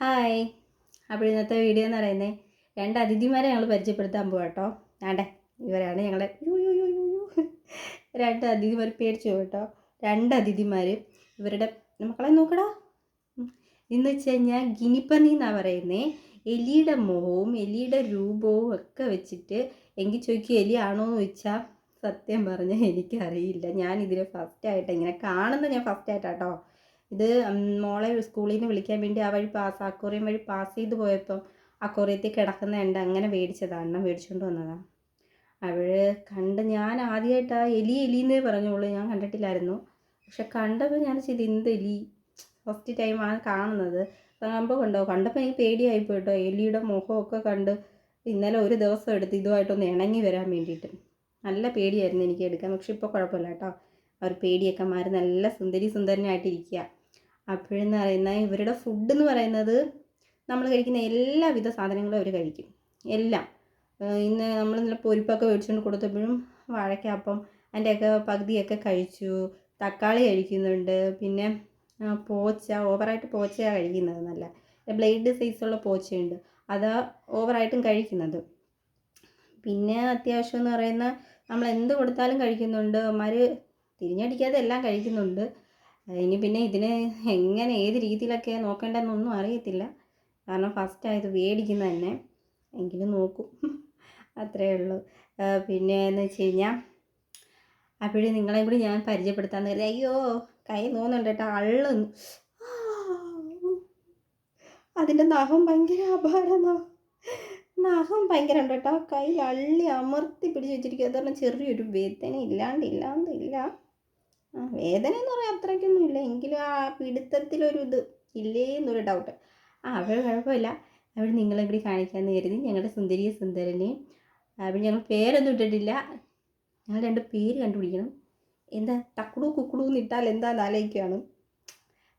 Hi. അപ്പോൾ ഇന്നത്തെ video എന്ന് പറയുന്നത് രണ്ട് അതിഥിമാരെ ഞങ്ങൾ പരിചയപ്പെടുത്താൻ പോകാം കേട്ടോ. ആണ്ടെ ഇവരാണ് ഞങ്ങളുടെ രണ്ട് അതിഥിമാർ. പേടിച്ചു കേട്ടോ. രണ്ട് അതിഥിമാർ. ഇവരുടെ മക്കളെ നോക്കടാ. ഇന്ന് വെച്ച് കഴിഞ്ഞാൽ ഗിനിപ്പന്നി എന്നാണ് പറയുന്നത്. എലിയുടെ മുഖവും എലിയുടെ രൂപവും ഒക്കെ വെച്ചിട്ട് എങ്കിൽ ചോദിക്കും എലി ആണോ എന്ന് ചോദിച്ചാൽ സത്യം പറഞ്ഞാൽ എനിക്കറിയില്ല. ഞാനിതിൽ ഫസ്റ്റായിട്ട് ഇങ്ങനെ കാണുന്നത് ഞാൻ ഫസ്റ്റായിട്ടാട്ടോ. ഇത് മോളെ സ്കൂളിൽ നിന്ന് വിളിക്കാൻ വേണ്ടി ആ വഴി അക്വേറിയം വഴി പാസ് ചെയ്ത് പോയപ്പം അക്വേറിയത്തിൽ കിടക്കുന്നുണ്ട്. അങ്ങനെ മേടിച്ചതാണ്, മേടിച്ചുകൊണ്ട് വന്നതാണ്. അവൾ കണ്ട് ഞാൻ ആദ്യമായിട്ട് ആ എലിന്നേ പറഞ്ഞോളൂ, ഞാൻ കണ്ടിട്ടില്ലായിരുന്നു. പക്ഷെ കണ്ടപ്പോൾ ഞാൻ ചെയ്ത് എന്ത് എലി, ഫസ്റ്റ് ടൈമാണ് കാണുന്നത്. കണ്ടപ്പോൾ എനിക്ക് പേടിയായിപ്പോയി കേട്ടോ. എലിയുടെ മുഖമൊക്കെ കണ്ട് ഇന്നലെ ഒരു ദിവസം എടുത്ത് ഇതുമായിട്ടൊന്ന് ഇണങ്ങി വരാൻ വേണ്ടിയിട്ട്. നല്ല പേടിയായിരുന്നു എനിക്ക് എടുക്കാൻ. പക്ഷെ ഇപ്പോൾ കുഴപ്പമില്ല കേട്ടോ. അവർ പേടിയൊക്കെ മാറി നല്ല സുന്ദരനായിട്ടിരിക്കുക. അപ്പോഴെന്ന് പറയുന്നത് ഇവരുടെ ഫുഡ് എന്ന് പറയുന്നത് നമ്മൾ കഴിക്കുന്ന എല്ലാവിധ സാധനങ്ങളും അവർ കഴിക്കും. എല്ലാം. ഇന്ന് നമ്മൾ ഇന്നലെ പൊരിപ്പൊക്കെ മേടിച്ചുകൊണ്ട് കൊടുത്തപ്പോഴും വാഴയ്ക്കപ്പം അതിൻ്റെയൊക്കെ പകുതിയൊക്കെ കഴിച്ചു. തക്കാളി കഴിക്കുന്നുണ്ട്. പിന്നെ ഓവറായിട്ട് പോച്ചയാണ് കഴിക്കുന്നത്. നല്ല ബ്ലേഡ് സൈസുള്ള പോച്ചയുണ്ട്, അത് ഓവറായിട്ടും കഴിക്കുന്നത്. പിന്നെ അത്യാവശ്യം എന്ന് പറയുന്ന നമ്മൾ എന്ത് കൊടുത്താലും കഴിക്കുന്നുണ്ട്. അവന്മാർ തിരിഞ്ഞടിക്കാതെ എല്ലാം കഴിക്കുന്നുണ്ട്. ഇനി പിന്നെ ഇതിനെ എങ്ങനെ ഏത് രീതിയിലൊക്കെ നോക്കേണ്ടതെന്നൊന്നും അറിയത്തില്ല. കാരണം ഫസ്റ്റായത് മേടിക്കുന്നത് തന്നെ. എങ്കിലും നോക്കും, അത്രയേ ഉള്ളൂ. പിന്നെ എന്ന് വെച്ച് കഴിഞ്ഞാൽ അപ്പോഴേ നിങ്ങളെയും കൂടി ഞാൻ പരിചയപ്പെടുത്താമെന്ന് കരുതി. അയ്യോ കൈ തോന്നുന്നുണ്ട് കേട്ടോ. അള്ളുന്നു. അതിൻ്റെ നഖം ഭയങ്കര നഖം ഭയങ്കര ഉണ്ട് കേട്ടോ. കൈ അള്ളി അമർത്തി പിടിച്ച് വെച്ചിരിക്കുക. അത് പറഞ്ഞാൽ ചെറിയൊരു വേദന ഇല്ലാണ്ടില്ല. വേദന എന്ന് പറയാൻ അത്രയ്ക്കൊന്നും ഇല്ല, എങ്കിലും ആ പിടുത്തത്തിലൊരു ഇത് ഇല്ലേ എന്നൊരു ഡൗട്ട്. അവൾ കുഴപ്പമില്ല. അവൾ നിങ്ങളെ കൂടി കാണിക്കാമെന്ന് കരുതി. ഞങ്ങളുടെ സുന്ദരനെയും അവൾ ഞങ്ങൾ പേരൊന്നും ഇട്ടിട്ടില്ല. ഞങ്ങൾ രണ്ട് പേര് കണ്ടുപിടിക്കണം. എന്താ ടക്കുടു കുക്കുടു എന്നിട്ടാൽ എന്താണെന്ന് ആലോചിക്കുകയാണ്.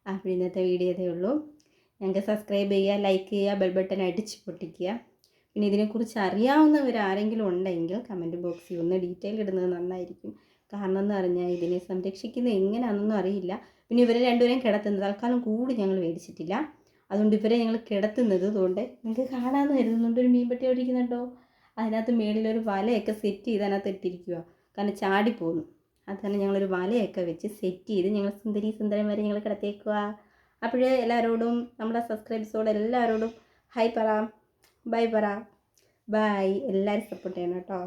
അപ്പോൾ ഇന്നത്തെ വീഡിയോ ഇതേ ഉള്ളൂ. ഞങ്ങൾക്ക് സബ്സ്ക്രൈബ് ചെയ്യുക, ലൈക്ക് ചെയ്യുക, ബെൽ ബട്ടൺ അടിച്ച് പൊട്ടിക്കുക. പിന്നെ ഇതിനെക്കുറിച്ച് അറിയാവുന്നവരാരെങ്കിലും ഉണ്ടെങ്കിൽ കമൻറ്റ് ബോക്സിൽ ഒന്ന് ഡീറ്റെയിൽ ഇടുന്നത് നന്നായിരിക്കും. കാരണം എന്ന് പറഞ്ഞാൽ ഇതിനെ സംരക്ഷിക്കുന്നത് എങ്ങനെയാണെന്നൊന്നും അറിയില്ല. പിന്നെ ഇവരെ രണ്ടുപേരെയും കിടത്തുന്നത് തൽക്കാലം കൂടി ഞങ്ങൾ മേടിച്ചിട്ടില്ല. അതുകൊണ്ട് ഇവരെ ഞങ്ങൾ കിടത്തുന്നത് അതുകൊണ്ട് നിങ്ങൾക്ക് കാണാമെന്ന് കരുതുന്നുണ്ട്. ഒരു മീൻപെട്ടി ഓടിക്കുന്നുണ്ടോ, അതിനകത്ത് മേളിലൊരു വലയൊക്കെ സെറ്റ് ചെയ്ത് അതിനകത്ത് ഇട്ടിരിക്കുക. കാരണം ചാടിപ്പോകുന്നു. അത് തന്നെ ഞങ്ങളൊരു വലയൊക്കെ വെച്ച് സെറ്റ് ചെയ്ത് ഞങ്ങൾ സുന്ദരന്മാരെ ഞങ്ങൾ കിടത്തേക്കുക. അപ്പോഴേ എല്ലാവരോടും, നമ്മുടെ സബ്സ്ക്രൈബേഴ്സോട് എല്ലാവരോടും ഹായ് പറ, ബൈ പറ. ബൈ. എല്ലാവരും സപ്പോർട്ട് ചെയ്യണം കേട്ടോ.